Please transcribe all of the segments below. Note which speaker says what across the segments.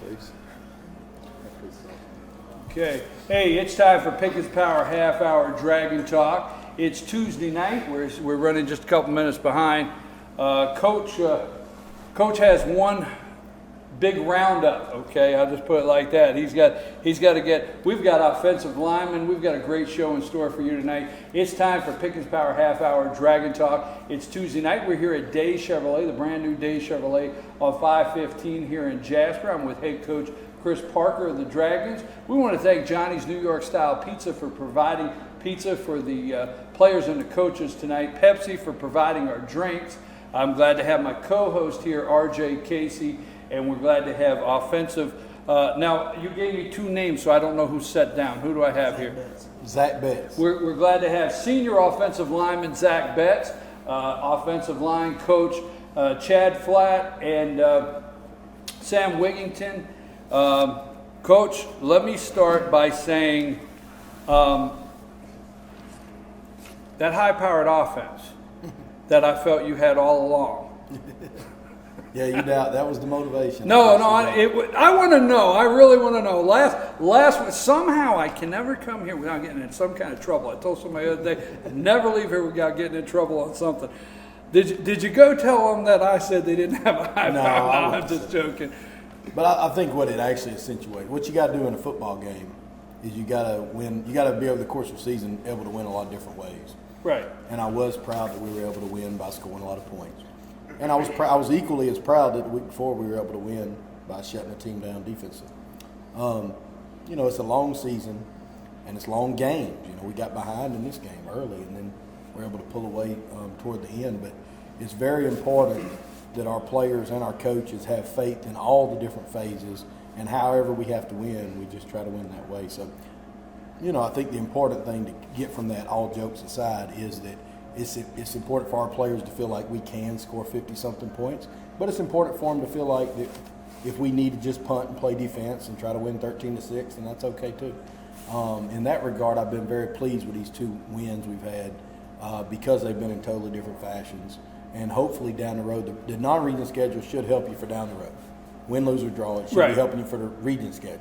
Speaker 1: please.
Speaker 2: Okay. Hey, it's time for Pickens Power Half Hour Dragon Talk. It's Tuesday night. We're running just a couple minutes behind. Coach has one big roundup. Okay, I'll just put it like that. He's got to get. We've got offensive linemen. We've got a great show in store for you tonight. It's time for Pickens Power Half Hour Dragon Talk. It's Tuesday night. We're here at Day Chevrolet, the brand new Day Chevrolet on 515 here in Jasper. I'm with head coach Chris Parker of the Dragons. We want to thank Johnny's New York Style Pizza for providing pizza for the players and the coaches tonight. Pepsi for providing our drinks. I'm glad to have my co-host here, RJ Casey, and we're glad to have offensive. Now, you gave me two names, so I don't know who's set down. Who do I have here?
Speaker 1: Zach Betts.
Speaker 2: We're glad to have senior offensive lineman Zach Betts, offensive line coach Chad Flatt, and Sam Wigington. Coach, let me start by saying that high-powered offense that I felt you had all along.
Speaker 1: Yeah, you doubt that was the motivation.
Speaker 2: No, I want to know. I really want to know. Last somehow I can never come here without getting in some kind of trouble. I told somebody the other day, I'd never leave here without getting in trouble on something. Did you go tell them that I said they didn't have a high power? I'm just joking.
Speaker 1: But I think what it actually accentuates, what you got to do in a football game is you got to win. You got to be over the course of the season able to win a lot of different ways.
Speaker 2: Right.
Speaker 1: And I was proud that we were able to win by scoring a lot of points. And I was equally as proud that the week before we were able to win by shutting the team down defensively. It's a long season and it's long games. We got behind in this game early and then we're able to pull away toward the end. But it's very important that our players and our coaches have faith in all the different phases, and however we have to win, we just try to win that way. So, I think the important thing to get from that, all jokes aside, is that it's important for our players to feel like we can score 50-something points, but it's important for them to feel like that if we need to just punt and play defense and try to win 13-6, then that's okay too. In that regard, I've been very pleased with these two wins we've had because they've been in totally different fashions. And hopefully down the road, the non-region schedule should help you for down the road. Win, lose, or draw, it should be helping you for the region schedule.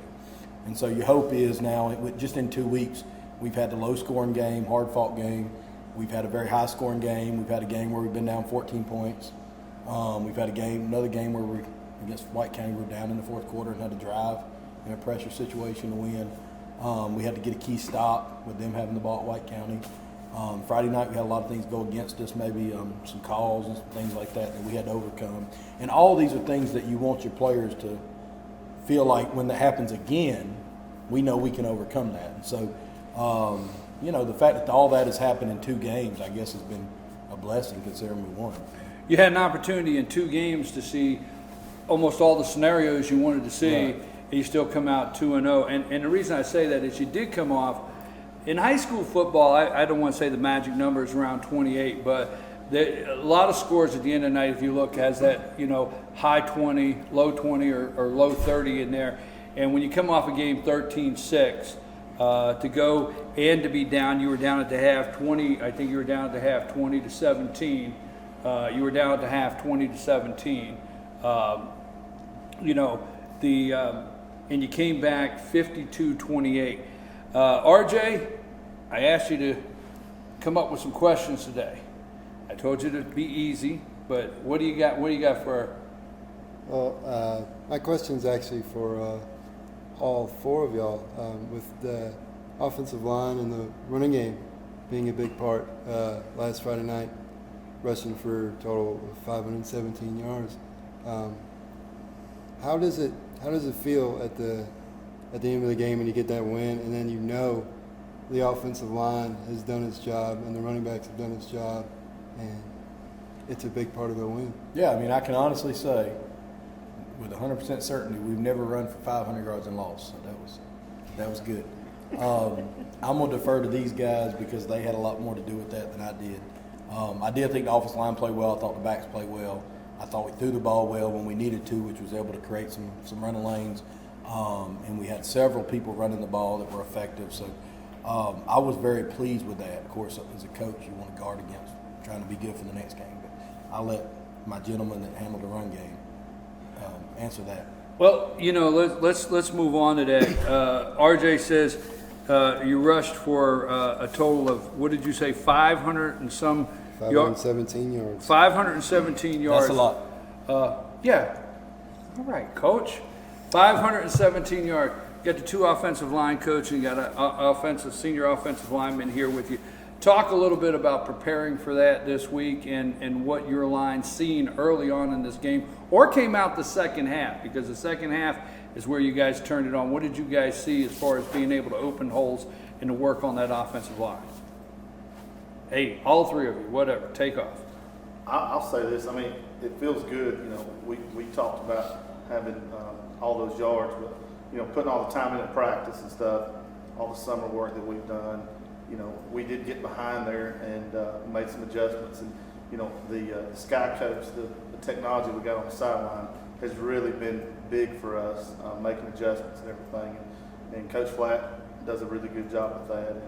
Speaker 1: And so your hope is now, just in 2 weeks, we've had the low-scoring game, hard-fought game. We've had a very high-scoring game. We've had a game where we've been down 14 points. We've had another game where we, against White County, we were down in the fourth quarter and had to drive in a pressure situation to win. We had to get a key stop with them having the ball at White County. Friday night we had a lot of things go against us, maybe some calls and things like that we had to overcome. And all these are things that you want your players to feel like when that happens again, we know we can overcome that. And so, the fact that all that has happened in 2 games, I guess, has been a blessing considering we won. You
Speaker 2: had an opportunity in 2 games to see almost all the scenarios you wanted to see, right, and you still come out 2-0. And the reason I say that is you did come off. In high school football, I don't want to say the magic number is around 28, but a lot of scores at the end of the night, if you look, has that, high 20, low 20, or low 30 in there. And when you come off a game 13-6, to go and to be down, you were down at the half 20, I think you were down at the half 20-17. You were down at the half 20-17. And you came back 52-28. RJ, I asked you to come up with some questions today. I told you to be easy, but what do you got? What do you got for?
Speaker 3: Well, my question's actually for all 4 of y'all. With the offensive line and the running game being a big part last Friday night, rushing for a total of 517 yards. How does it feel at the end of the game when you get that win, and then the offensive line has done its job and the running backs have done its job, and it's a big part of the win?
Speaker 1: Yeah, I can honestly say with 100% certainty we've never run for 500 yards and lost, so that was good. I'm going to defer to these guys because they had a lot more to do with that than I did. I did think the offensive line played well. I thought the backs played well. I thought we threw the ball well when we needed to, which was able to create some running lanes. And we had several people running the ball that were effective. So I was very pleased with that. Of course, as a coach, you want to guard against trying to be good for the next game. But I'll let my gentleman that handled the run game answer that.
Speaker 2: Well, let's move on to that. RJ says you rushed for a total of, what did you say, 500 and some
Speaker 3: 517 yards.
Speaker 2: 517 yards.
Speaker 1: That's a lot.
Speaker 2: Yeah. All right, Coach. 517 yards. You got the 2 offensive line coach, and you got an senior offensive lineman here with you. Talk a little bit about preparing for that this week and what your line seen early on in this game, or came out the second half, because the second half is where you guys turned it on. What did you guys see as far as being able to open holes and to work on that offensive line? Hey, all 3 of you, whatever, take off.
Speaker 4: I'll say this. I mean, it feels good. We talked about having all those yards, but putting all the time into practice and stuff, all the summer work that we've done. We did get behind there and made some adjustments. And the Sky Coach, the technology we got on the sideline has really been big for us, making adjustments and everything. And Coach Flatt does a really good job with that. And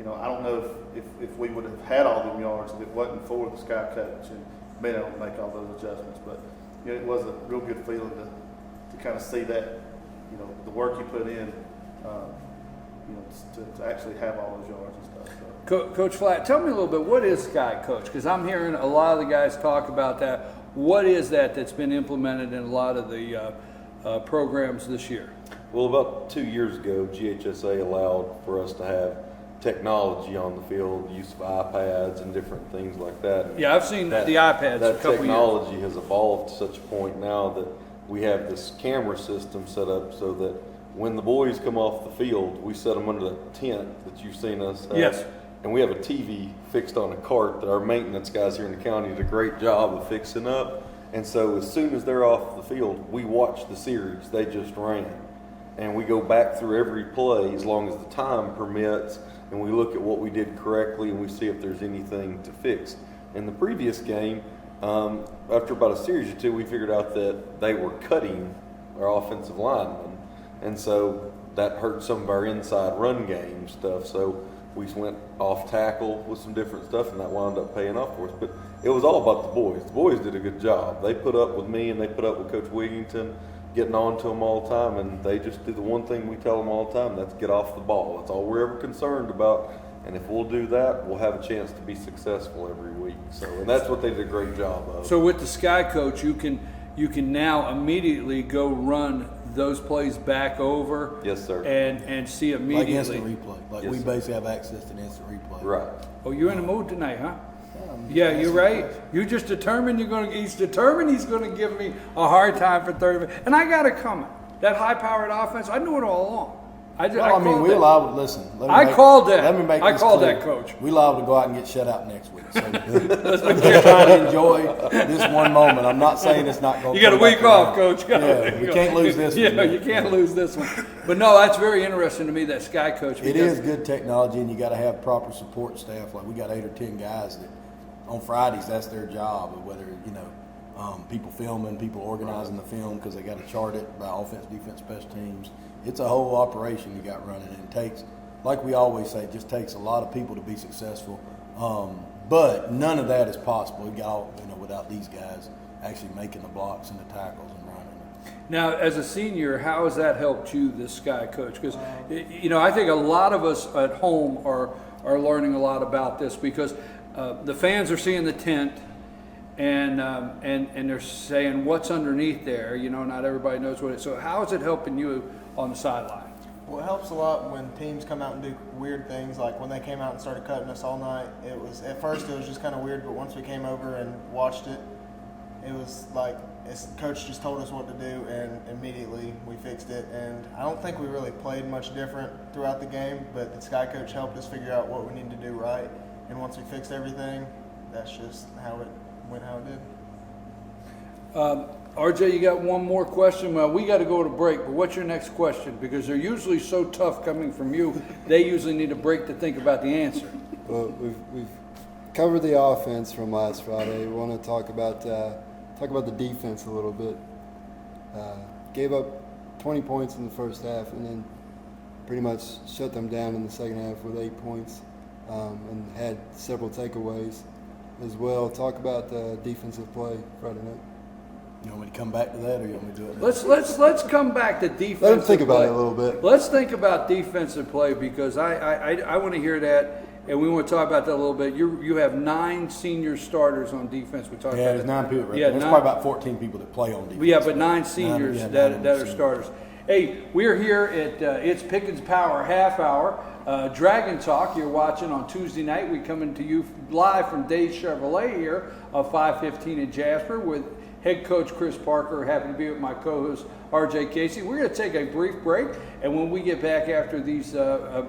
Speaker 4: I don't know if we would have had all them yards if it wasn't for the Sky Coach and being able to make all those adjustments. But it was a real good feeling to kind of see that, the work you put in, to actually have all those yards and stuff. So.
Speaker 2: Coach Flatt, tell me a little bit, what is Sky Coach? Because I'm hearing a lot of the guys talk about that. What is that's been implemented in a lot of the programs this year?
Speaker 5: Well, about 2 years ago, GHSA allowed for us to have technology on the field, use of iPads and different things like that.
Speaker 2: Yeah, I've seen the iPads
Speaker 5: that
Speaker 2: a couple
Speaker 5: technology
Speaker 2: years.
Speaker 5: has evolved to such a point now that we have this camera system set up so that when the boys come off the field, we set them under the tent that you've seen us have.
Speaker 2: Yes.
Speaker 5: And we have a TV fixed on a cart that our maintenance guys here in the county did a great job of fixing up. And so as soon as they're off the field, we watch the series they just ran. And we go back through every play as long as the time permits, and we look at what we did correctly and we see if there's anything to fix. In the previous game, after about a series or 2, we figured out that they were cutting our offensive linemen. And so that hurt some of our inside run game stuff. So we went off tackle with some different stuff, and that wound up paying off for us. But it was all about the boys. The boys did a good job. They put up with me, and they put up with Coach Wigington, getting on to them all the time. And they just do the one thing we tell them all the time, that's get off the ball. That's all we're ever concerned about. And if we'll do that, we'll have a chance to be successful every week. So, and that's what they did a great job of.
Speaker 2: So with the Sky Coach, you can now immediately go run those plays back over.
Speaker 5: Yes, sir.
Speaker 2: And see immediately.
Speaker 1: Like instant replay. Like
Speaker 5: Yes,
Speaker 1: we
Speaker 5: sir.
Speaker 1: basically have access to instant replay.
Speaker 5: Right.
Speaker 2: Oh, you're in the mood tonight, huh? Yeah, you're right. You're just determined he's determined he's going to give me a hard time for 30 minutes. And I got it coming. That high-powered offense, I knew it all along.
Speaker 1: We allowed, listen.
Speaker 2: I called that.
Speaker 1: Let me make
Speaker 2: I
Speaker 1: this
Speaker 2: called
Speaker 1: clear.
Speaker 2: that, Coach.
Speaker 1: We allowed to go out and get shut out next week. So I'm just trying to enjoy this one moment. I'm not saying it's not going to.
Speaker 2: You got a week off, Coach.
Speaker 1: Yeah, you can't lose this one.
Speaker 2: Yeah, you can't lose this one. But no, that's very interesting to me, that Sky Coach.
Speaker 1: It is good technology, and you got to have proper support staff. Like we got 8 or 10 guys that on Fridays that's their job, whether people filming, people organizing the film because they got to chart it by offense, defense, special teams. It's a whole operation you got running, and it takes, like we always say, it just takes a lot of people to be successful. But none of that is possible without these guys actually making the blocks and the tackles and running.
Speaker 2: Now, as a senior, how has that helped you, this Sky Coach? Because I think a lot of us at home are learning a lot about this because the fans are seeing the tent. And they're saying what's underneath there. Not everybody knows what it is. So how is it helping you on the sideline?
Speaker 6: Well, it helps a lot when teams come out and do weird things, like when they came out and started cutting us all night. At first it was just kind of weird, but once we came over and watched it, it was like coach just told us what to do, and immediately we fixed it. And I don't think we really played much different throughout the game, but the Sky Coach helped us figure out what we needed to do right. And once we fixed everything, that's just how it went how it did.
Speaker 2: RJ, you got one more question? Well, we got to go to break, but what's your next question? Because they're usually so tough coming from you, they usually need a break to think about the answer.
Speaker 3: Well, we've covered the offense from last Friday. We want to talk about the defense a little bit. Gave up 20 points in the first half, and then pretty much shut them down in the second half with 8 points, and had several takeaways as well. Talk about the defensive play Friday night.
Speaker 1: You want me to come back to that, or you want me to do it now?
Speaker 2: Let's come back to defensive
Speaker 3: Let him think about
Speaker 2: play.
Speaker 3: it a little bit.
Speaker 2: Let's think about defensive play, because I want to hear that, and we want to talk about that a little bit. You have 9 senior starters on defense. We talked
Speaker 1: Yeah,
Speaker 2: about
Speaker 1: there's 9 people. Right?
Speaker 2: Yeah,
Speaker 1: There's
Speaker 2: 9.
Speaker 1: probably about 14 people that play on defense.
Speaker 2: Yeah, but 9 seniors
Speaker 1: yeah,
Speaker 2: that
Speaker 1: 9
Speaker 2: are starters. Hey, we're here at it's Pickens Power Half Hour. Dragon Talk, you're watching on Tuesday night. We're coming to you live from Days Chevrolet here of 515 in Jasper with head coach Chris Parker. Happy to be with my co-host RJ Casey. We're going to take a brief break, and when we get back after these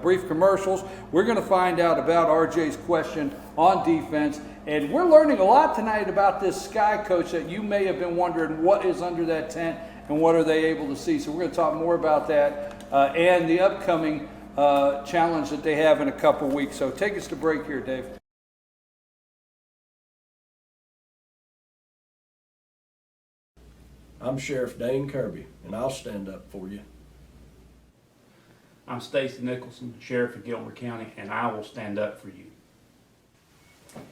Speaker 2: brief commercials, we're going to find out about RJ's question on defense. And we're learning a lot tonight about this Sky coach that you may have been wondering what is under that tent and what are they able to see. So we're going to talk more about that and the upcoming challenge that they have in a couple weeks. So take us to break here, Dave.
Speaker 7: I'm Sheriff Dane Kirby, and I'll stand up for you.
Speaker 8: I'm Stacy Nicholson, Sheriff of Gilbert County, and I will stand up for you.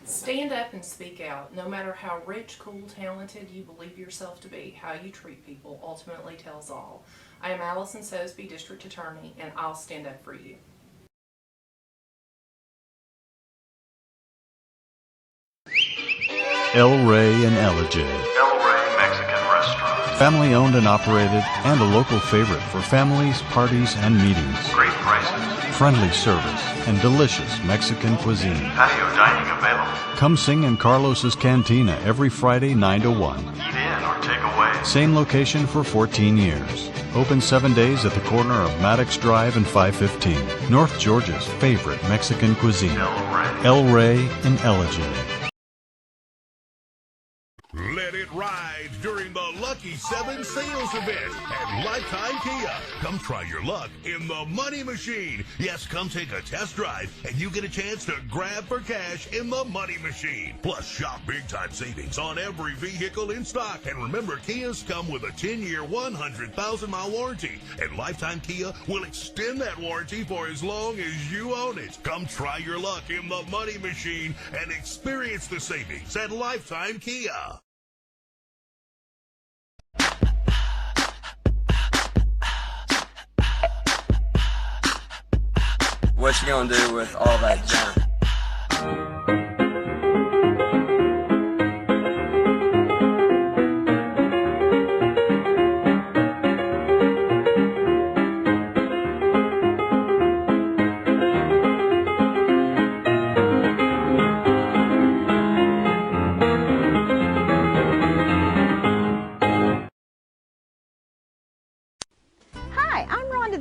Speaker 9: Stand up and speak out. No matter how rich, cool, talented you believe yourself to be, how you treat people ultimately tells all. I am Allison Sosby, District Attorney, and I'll stand up for you.
Speaker 10: El Rey and Ellijay.
Speaker 11: El Rey Mexican Restaurant.
Speaker 10: Family owned and operated, and a local favorite for families, parties, and meetings.
Speaker 11: Great prices.
Speaker 10: Friendly service and delicious Mexican cuisine.
Speaker 11: Patio dining available.
Speaker 10: Come sing in Carlos's Cantina every Friday 9 to 1.
Speaker 11: Eat in or take away.
Speaker 10: Same location for 14 years. Open 7 days at the corner of Maddox Drive and 515. North Georgia's favorite Mexican cuisine.
Speaker 11: El Rey.
Speaker 10: El Rey and Ellijay.
Speaker 12: Let it ride during the Lucky 7 sales event at Lifetime Kia. Come try your luck in the Money Machine. Yes, come take a test drive and you get a chance to grab for cash in the Money Machine. Plus, shop big-time savings on every vehicle in stock. And remember, Kias come with a 10-year, 100,000-mile warranty. And Lifetime Kia will extend that warranty for as long as you own it. Come try your luck in the Money Machine and experience the savings at Lifetime Kia.
Speaker 13: What you gonna do with all that junk?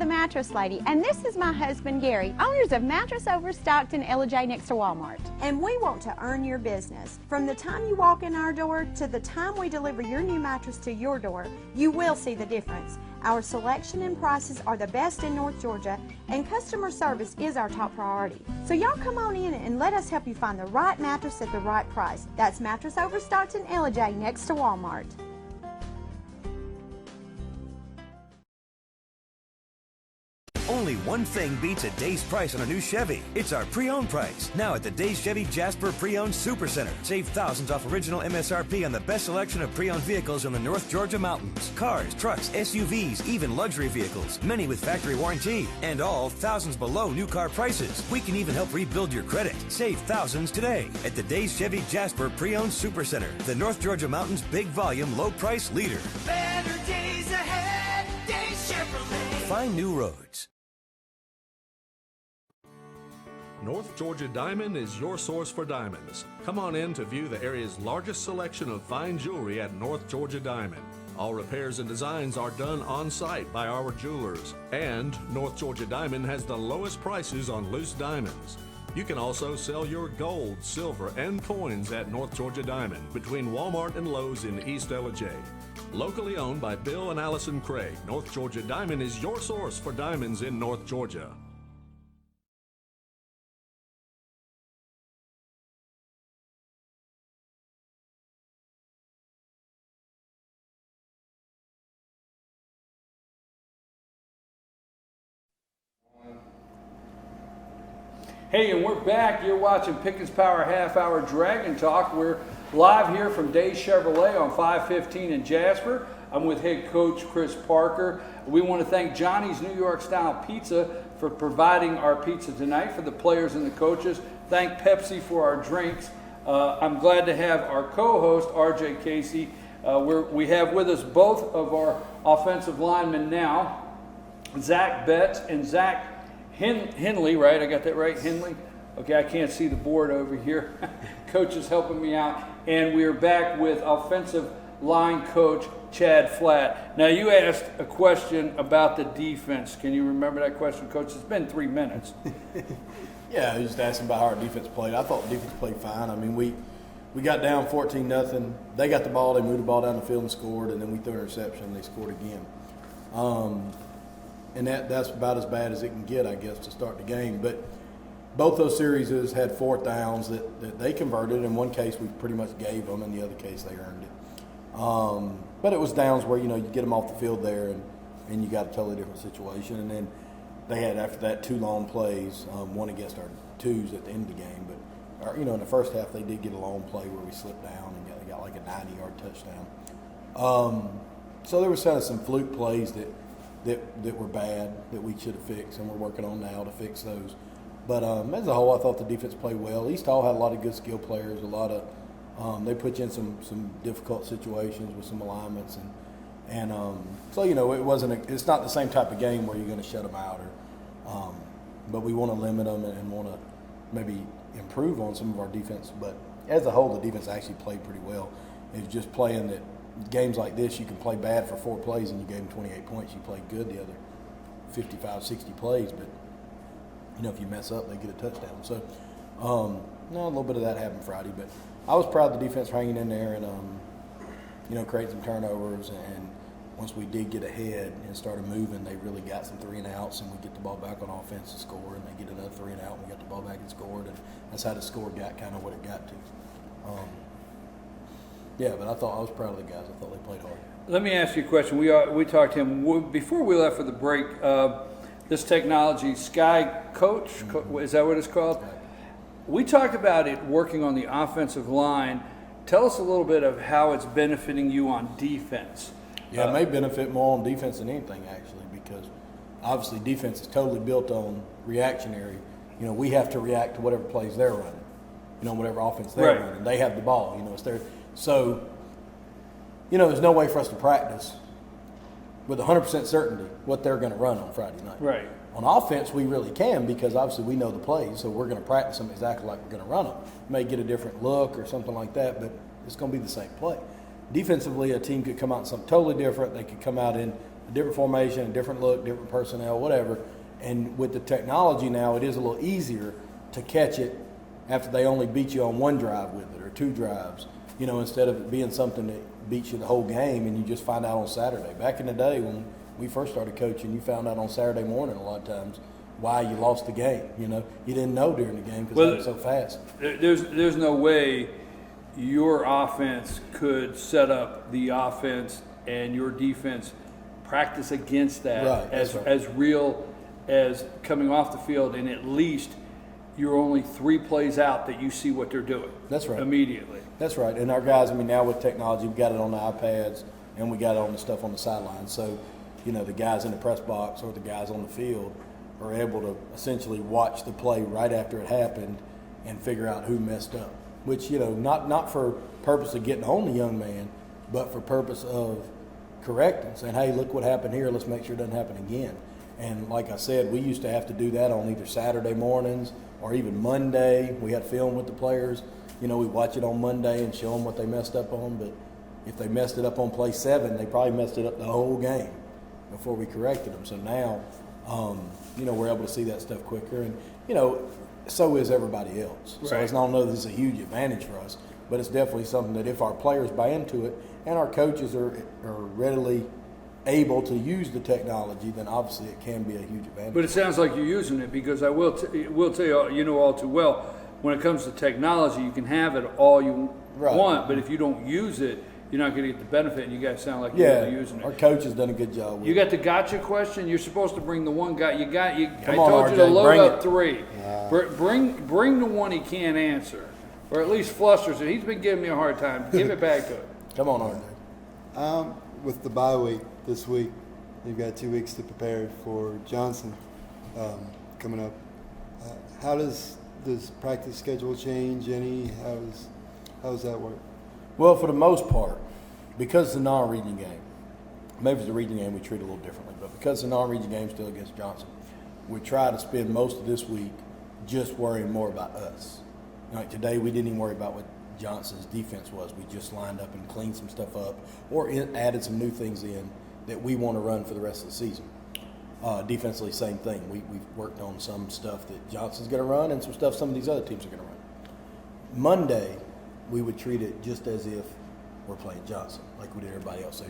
Speaker 14: Mattress Lady, and this is my husband Gary, owners of Mattress Overstocked in Ellijay next to Walmart.
Speaker 15: And we want to earn your business. From the time you walk in our door to the time we deliver your new mattress to your door, you will see the difference. Our selection and prices are the best in North Georgia, and customer service is our top priority. So y'all come on in and let us help you find the right mattress at the right price. That's Mattress Overstocked in Ellijay next to Walmart.
Speaker 16: Only one thing beats a day's price on a new Chevy. It's our pre-owned price. Now at the Days Chevy Jasper Pre-Owned Super Center. Save thousands off original MSRP on the best selection of pre-owned vehicles in the North Georgia mountains. Cars, trucks, SUVs, even luxury vehicles. Many with factory warranty. And all thousands below new car prices. We can even help rebuild your credit. Save thousands today at the Days Chevy Jasper Pre-Owned Super Center. The North Georgia mountains big volume, low price leader.
Speaker 17: Better days ahead. Days Chevrolet.
Speaker 16: Find new roads.
Speaker 18: North Georgia Diamond is your source for diamonds. Come on in to view the area's largest selection of fine jewelry at North Georgia Diamond. All repairs and designs are done on site by our jewelers. And North Georgia Diamond has the lowest prices on loose diamonds. You can also sell your gold, silver, and coins at North Georgia Diamond between Walmart and Lowe's in East Ellijay. Locally owned by Bill and Allison Craig, North Georgia Diamond is your source for diamonds in North Georgia.
Speaker 2: Hey, and we're back. You're watching Pickens Power Half Hour Dragon Talk. We're live here from Days Chevrolet on 515 in Jasper. I'm with head coach Chris Parker. We want to thank Johnny's New York Style Pizza for providing our pizza tonight for the players and the coaches. Thank Pepsi for our drinks. I'm glad to have our co-host, RJ Casey. We have with us both of our offensive linemen now, Zach Betts and Zach Henley, right? I got that right, Henley? Okay, I can't see the board over here. Coach is helping me out. And we're back with offensive line coach Chad Flatt. Now, you asked a question about the defense. Can you remember that question, Coach? It's been 3 minutes.
Speaker 1: Yeah, I was just asking about how our defense played. I thought the defense played fine. I mean, we got down 14-0. They got the ball. They moved the ball down the field and scored, and then we threw an interception and they scored again. And that's about as bad as it can get, I guess, to start the game. But both those series had 4th downs that they converted. In one case, we pretty much gave them. In the other case, they earned it. But it was downs where, you get them off the field there, and you got a totally different situation. And then they had, after that, 2 long plays, one against our 2s at the end of the game. But, in the first half, they did get a long play where we slipped down and got like a 90-yard touchdown. So there was kind of some fluke plays that were bad that we should have fixed, and we're working on now to fix those. But as a whole, I thought the defense played well. East Hall had a lot of good skill players, they put you in some difficult situations with some alignments, and so it's not the same type of game where you're going to shut them out, but we want to limit them and want to maybe improve on some of our defense. But as a whole, the defense actually played pretty well. It was just playing that games like this, you can play bad for 4 plays and you gave them 28 points. You played good the other 55, 60 plays, but if you mess up, they get a touchdown. So, a little bit of that happened Friday, but I was proud of the defense hanging in there and, creating some turnovers. And once we did get ahead and started moving, they really got some 3-and-outs, and we get the ball back on offense and score, and they get another 3-and-out, and we got the ball back and scored, and that's how the score got kind of what it got to. But I was proud of the guys. I thought they played hard.
Speaker 2: Let me ask you a question. We talked to him before we left for the break. This technology, Sky Coach, is that what it's called? We talked about it working on the offensive line. Tell us a little bit of how it's benefiting you on defense.
Speaker 1: Yeah, it may benefit more on defense than anything, actually, because obviously defense is totally built on reactionary. We have to react to whatever plays they're running, whatever offense they're running. They have the ball, it's their. So, there's no way for us to practice with 100% certainty what they're going to run on Friday night.
Speaker 2: Right.
Speaker 1: On offense, we really can, because obviously we know the plays, so we're going to practice them exactly like we're going to run them. May get a different look or something like that, but it's going to be the same play. Defensively, a team could come out in something totally different. They could come out in a different formation, a different look, different personnel, whatever. And with the technology now, it is a little easier to catch it after they only beat you on 1 drive with it or 2 drives, instead of it being something that beats you the whole game and you just find out on Saturday. Back in the day when we first started coaching, you found out on Saturday morning a lot of times why you lost the game. You didn't know during the game because it was so fast.
Speaker 2: There's no way your offense could set up the offense and your defense practice against that as real as coming off the field, and at least you're only 3 plays out that you see what they're doing.
Speaker 1: That's right.
Speaker 2: Immediately.
Speaker 1: That's right. And our guys, now with technology, we got it on the iPads and we got it on the stuff on the sideline. So, the guys in the press box or the guys on the field are able to essentially watch the play right after it happened and figure out who messed up. Which, not for purpose of getting on the young man, but for purpose of correcting, saying, hey, look what happened here, let's make sure it doesn't happen again. And like I said, we used to have to do that on either Saturday mornings or even Monday. We had film with the players. We watch it on Monday and show them what they messed up on. But if they messed it up on play 7, they probably messed it up the whole game before we corrected them. So now, we're able to see that stuff quicker. And, so is everybody else. Right. So it's not only this is a huge advantage for us, but it's definitely something that if our players buy into it and our coaches are readily able to use the technology, then obviously it can be a huge advantage.
Speaker 2: But it sounds like you're using it, because I will tell you, all too well, when it comes to technology, you can have it all you want, but if you don't use it, you're not going to get the benefit, and you guys sound like you're really using it.
Speaker 1: Our coach has done a good job with
Speaker 2: You got the gotcha question? You're supposed to bring the one guy. I
Speaker 1: on,
Speaker 2: told
Speaker 1: RJ,
Speaker 2: you to load
Speaker 1: bring
Speaker 2: up
Speaker 1: it.
Speaker 2: 3. Bring the one he can't answer. or at least flusters it. He's been giving me a hard time. Give it back to him.
Speaker 1: Come on, RJ.
Speaker 3: With the bye week this week, you've got 2 weeks to prepare for Johnson coming up. How does practice schedule change any? How does that work?
Speaker 1: Well, for the most part, because it's a non-region game, maybe it's a region game we treat a little differently, but because it's a non-region game still against Johnson, we try to spend most of this week just worrying more about us. Like today, we didn't even worry about what Johnson's defense was. We just lined up and cleaned some stuff up or added some new things in that we want to run for the rest of the season. Defensively, same thing. We've worked on some stuff that Johnson's going to run and some stuff some of these other teams are going to run. Monday, we would treat it just as if we're playing Johnson, like we did everybody else. So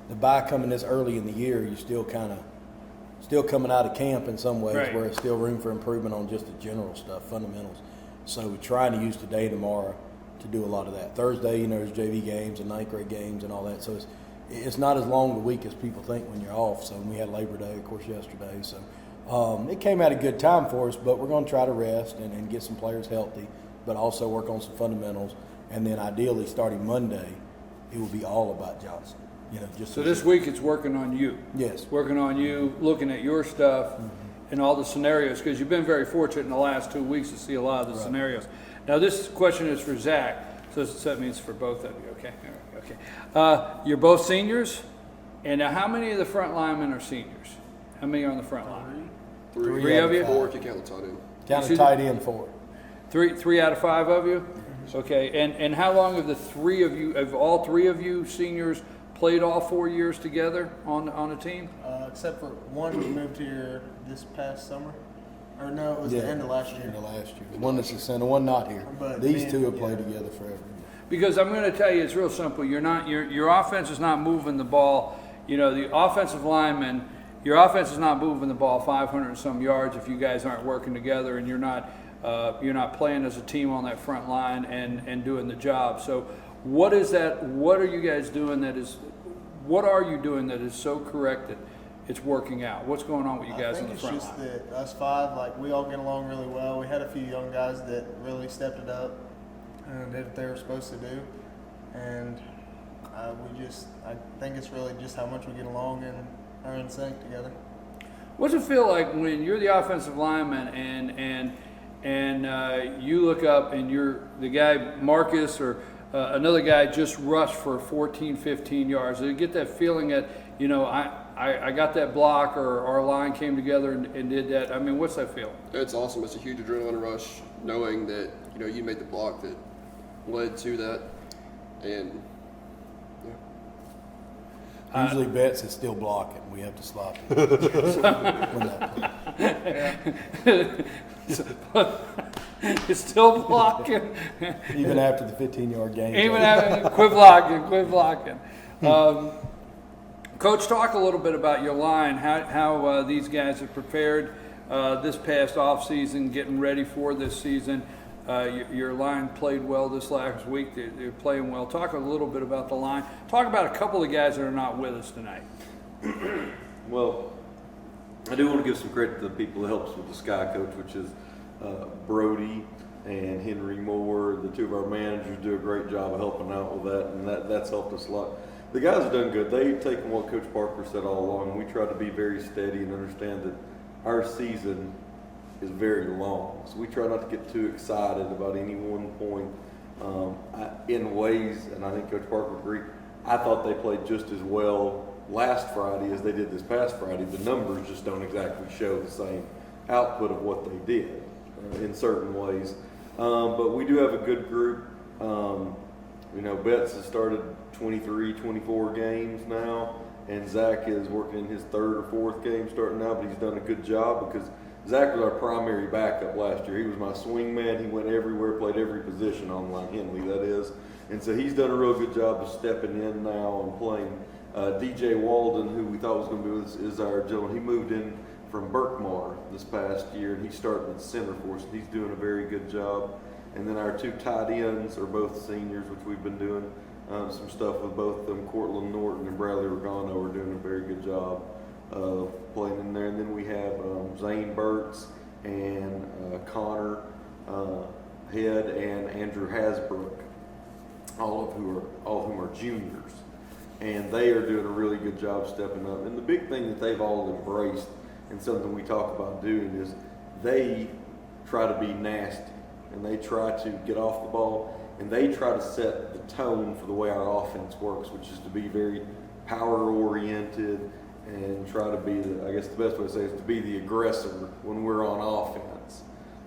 Speaker 1: the bye coming this early in the year, you're still coming out of camp in some ways,
Speaker 2: right,
Speaker 1: where it's still room for improvement on just the general stuff, fundamentals. So we're trying to use today, tomorrow to do a lot of that. Thursday, there's JV games and ninth grade games and all that. So it's not as long a week as people think when you're off. So we had Labor Day, of course, yesterday. So it came at a good time for us, but we're going to try to rest and get some players healthy, but also work on some fundamentals. And then ideally, starting Monday, it will be all about Johnson.
Speaker 2: So this week it's working on you.
Speaker 1: Yes.
Speaker 2: Working on you, looking at your stuff and all the scenarios, because you've been very fortunate in the last 2 weeks to see a lot of the scenarios. Now this question is for Zach, so that means for both of you, okay? All right, okay. You're both seniors, and now how many of the front linemen are seniors? How many are on the front line? Three of you?
Speaker 19: 4 if you count the tight end.
Speaker 1: Count the tight end 4.
Speaker 2: Three out of 5 of you? Okay, and how long have all three of you seniors played all 4 years together on a team?
Speaker 6: Except for one who moved here this past summer. Or no, it was the end of last year.
Speaker 1: End of last year. The one that's the center, one not here.
Speaker 6: But
Speaker 1: these two have played together forever.
Speaker 2: Because I'm going to tell you, it's real simple. Your offense is not moving the ball. The offensive lineman, your offense is not moving the ball 500 and some yards if you guys aren't working together and you're not playing as a team on that front line and doing the job. So what is that? What are you guys doing what are you doing that is so correct that it's working out? What's going on with you guys on the front line?
Speaker 6: I think it's just that us 5, we all get along really well. We had a few young guys that really stepped it up and did what they were supposed to do. And I think it's really just how much we get along and are in sync together.
Speaker 2: What's it feel like when you're the offensive lineman and you look up and you're the guy, Marcus, or another guy just rushed for 14, 15 yards? Do you get that feeling that, I got that block, or our line came together and did that? I mean, what's that feeling?
Speaker 19: It's awesome. It's a huge adrenaline rush knowing that, you made the block that led to that. And,
Speaker 1: Usually Betts is still blocking. We have to slop it.
Speaker 2: It's still blocking.
Speaker 1: Even after the 15-yard game.
Speaker 2: Even after, quit blocking. Coach, talk a little bit about your line, how these guys have prepared this past offseason, getting ready for this season. Your line played well this last week. They're playing well. Talk a little bit about the line. Talk about a couple of guys that are not with us tonight.
Speaker 5: Well, I do want to give some credit to the people who helped us with the Sky Coach, which is Brody and Henry Moore. The two of our managers do a great job of helping out with that, and that's helped us a lot. The guys have done good. They've taken what Coach Parker said all along. We try to be very steady and understand that our season is very long. So we try not to get too excited about any one point in ways, and I think Coach Parker agreed, I thought they played just as well last Friday as they did this past Friday. The numbers just don't exactly show the same output of what they did in certain ways. But we do have a good group. Betts has started 23, 24 games now, and Zach is working in his 3rd or 4th game starting now, but he's done a good job because Zach was our primary backup last year. He was my swing man. He went everywhere, played every position on line, Henley, that is. And so he's done a real good job of stepping in now and playing. DJ Walden, who we thought was going to be with us, is our gentleman. He moved in from Berkmar this past year, and he's starting at center for us. And he's doing a very good job. And then our 2 tight ends are both seniors, which we've been doing some stuff with both of them. Cortland Norton and Bradley Regano are doing a very good job playing in there. And then we have Zane Burtz and Connor Head and Andrew Hasbrook, all of whom are juniors, and they are doing a really good job stepping up. And the big thing that they've all embraced, and something we talk about doing, is they try to be nasty, and they try to get off the ball, and they try to set the tone for the way our offense works, which is to be very power oriented and try to be I guess the best way to say it is to be the aggressor when we're on offense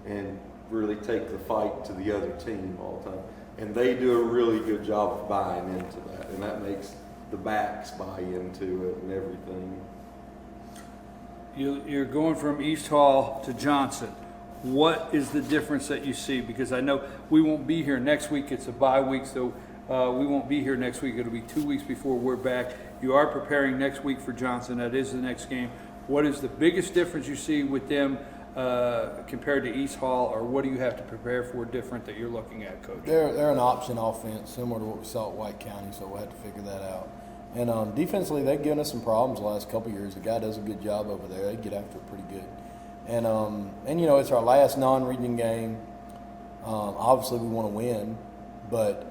Speaker 5: and really take the fight to the other team all the time. And they do a really good job of buying into that, and that makes the backs buy into it and everything.
Speaker 2: You're going from East Hall to Johnson. What is the difference that you see? Because I know we won't be here next week. It's a bye week, so we won't be here next week. It'll be 2 weeks before we're back. You are preparing next week for Johnson. That is the next game. What is the biggest difference you see with them compared to East Hall, or what do you have to prepare for different that you're looking at, Coach?
Speaker 1: They're an option offense, similar to what we saw at White County, so we'll have to figure that out. And defensively, they've given us some problems the last couple of years. The guy does a good job over there. They get after it pretty good. And you know, it's our last non-region game. Obviously, we want to win, but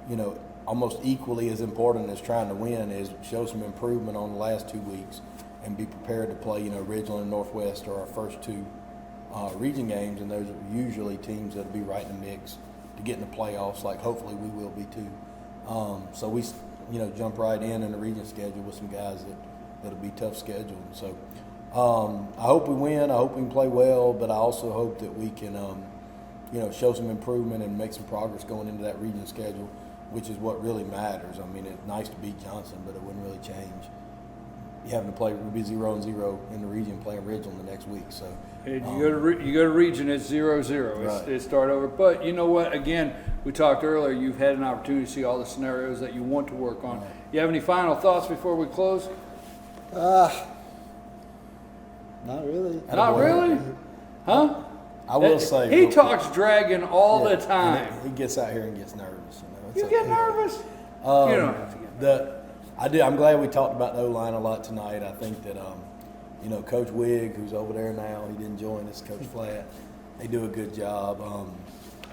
Speaker 1: you know, almost equally as important as trying to win is show some improvement on the last 2 weeks and be prepared to play. You know, Ridgeland and Northwest are our first two region games, and those are usually teams that'll be right in the mix to get in the playoffs. Like hopefully we will be too. So we, you know, jump right in the region schedule with some guys that'll be tough scheduled. So I hope we win. I hope we can play well, but I also hope that we can, you know, show some improvement and make some progress going into that region schedule, which is what really matters. I mean, it's nice to beat Johnson, but it wouldn't really change. You having to play, we'll be 0-0 in the region, playing Ridgeland the next week. So
Speaker 2: and you go to region, it's 0-0.
Speaker 1: Right.
Speaker 2: It's start over. But you know what? Again, we talked earlier. You've had an opportunity to see all the scenarios that you want to work on. Right. You have any final thoughts before we close?
Speaker 3: Not really.
Speaker 2: Not really? Huh?
Speaker 1: I will say
Speaker 2: he talks dragon all the time.
Speaker 1: He gets out here and gets nervous.
Speaker 2: You get nervous? You don't have to get nervous.
Speaker 1: I do. I'm glad we talked about the O-line a lot tonight. I think that, you know, Coach Wigg, who's over there now, he didn't join us, Coach Flatt, they do a good job.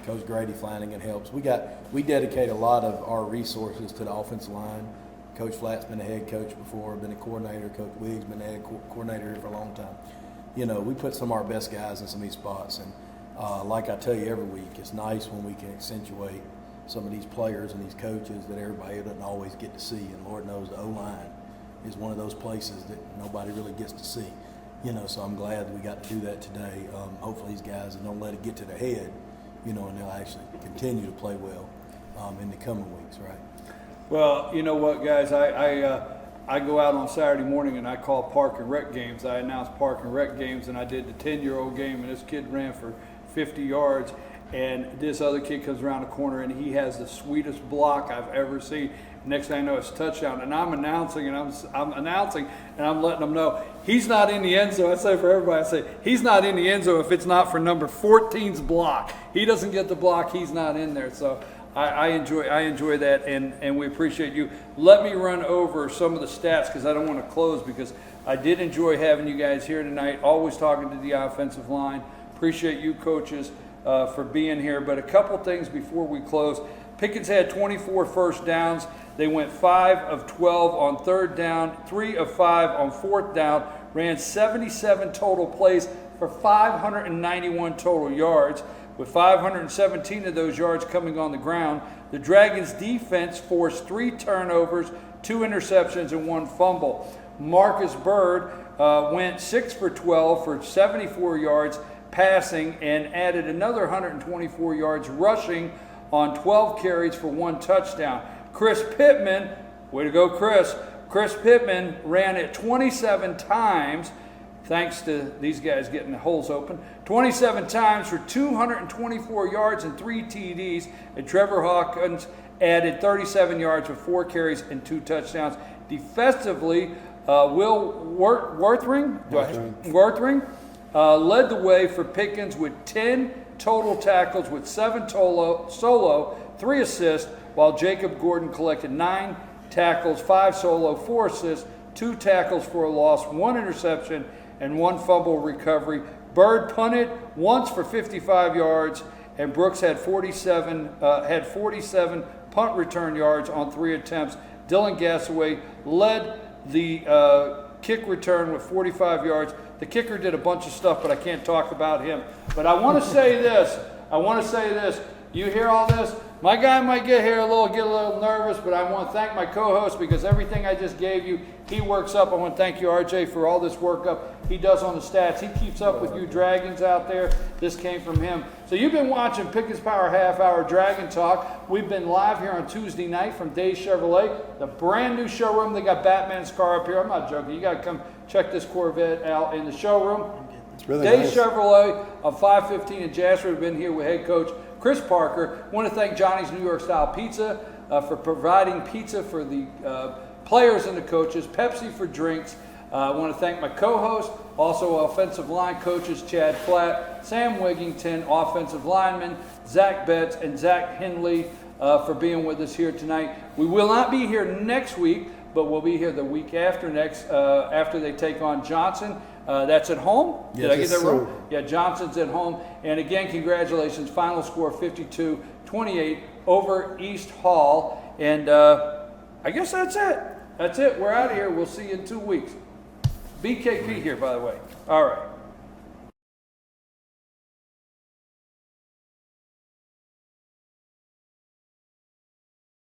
Speaker 1: Coach Grady Flanagan helps. We dedicate a lot of our resources to the offensive line. Coach Flatt's been a head coach before, been a coordinator. Coach Wigg's been a head coordinator here for a long time. You know, we put some of our best guys in some of these spots. And like I tell you every week, it's nice when we can accentuate some of these players and these coaches that everybody doesn't always get to see. And Lord knows the O-line is one of those places that nobody really gets to see. You know, so I'm glad that we got to do that today. Hopefully these guys don't let it get to their head, you know, and they'll actually continue to play well in the coming weeks, right?
Speaker 2: Well, you know what, guys, I go out on Saturday morning and I call park and rec games. I announce park and rec games, and I did the 10-year-old game, and this kid ran for 50 yards. And this other kid comes around the corner, and he has the sweetest block I've ever seen. Next thing I know, it's a touchdown. And I'm announcing, and I'm letting them know he's not in the end zone. I say for everybody, I say he's not in the end zone if it's not for number 14's block. He doesn't get the block, he's not in there. So I enjoy that, and we appreciate you. Let me run over some of the stats because I don't want to close, because I did enjoy having you guys here tonight. Always talking to the offensive line. Appreciate you, coaches, for being here. But a couple things before we close. Pickens had 24 first downs. They went 5 of 12 on third down, 3 of 5 on fourth down, ran 77 total plays for 591 total yards, with 517 of those yards coming on the ground. The Dragons defense forced 3 turnovers, 2 interceptions, and 1 fumble. Marcus Bird went 6 for 12 for 74 yards passing and added another 124 yards rushing on 12 carries for 1 touchdown. Chris Pittman, way to go, Chris. Chris Pittman ran it 27 times, thanks to these guys getting the holes open, 27 times for 224 yards and 3 TDs. And Trevor Hawkins added 37 yards with 4 carries and 2 touchdowns. Defensively, Will Worthring led the way for Pickens with 10 total tackles with 7 solo, 3 assists, while Jacob Gordon collected 9 tackles, 5 solo, 4 assists, 2 tackles for a loss, 1 interception, and 1 fumble recovery. Bird punted once for 55 yards and Brooks had 47 punt return yards on 3 attempts. Dylan Gassaway led the kick return with 45 yards. The kicker did a bunch of stuff, but I can't talk about him. But I want to say this. You hear all this? My guy might get a little nervous, but I want to thank my co-host because everything I just gave you, he works up. I want to thank you, RJ, for all this workup he does on the stats. He keeps up with you Dragons out there. This came from him. So you've been watching Pickens Power Half Hour Dragon Talk. We've been live here on Tuesday night from Days Chevrolet, the brand new showroom. They got Batman's car up here. I'm not joking. You got to come check this Corvette out in the showroom.
Speaker 3: It's really
Speaker 2: Days
Speaker 3: nice.
Speaker 2: Chevrolet of 515 in Jasper. We've been here with head coach Chris Parker. I want to thank Johnny's New York Style Pizza for providing pizza for the players and the coaches, Pepsi for drinks. I want to thank my co-host, also offensive line coaches Chad Flatt, Sam Wigington, offensive lineman Zach Betts, and Zach Henley for being with us here tonight. We will not be here next week, but we'll be here the week after next, after they take on Johnson. That's at home? Did I get that wrong? Yeah, Johnson's at home. And again, congratulations. Final score 52-28 over East Hall. And I guess that's it. That's it. We're out of here. We'll see you in 2 weeks. BKP here, by the way. All right.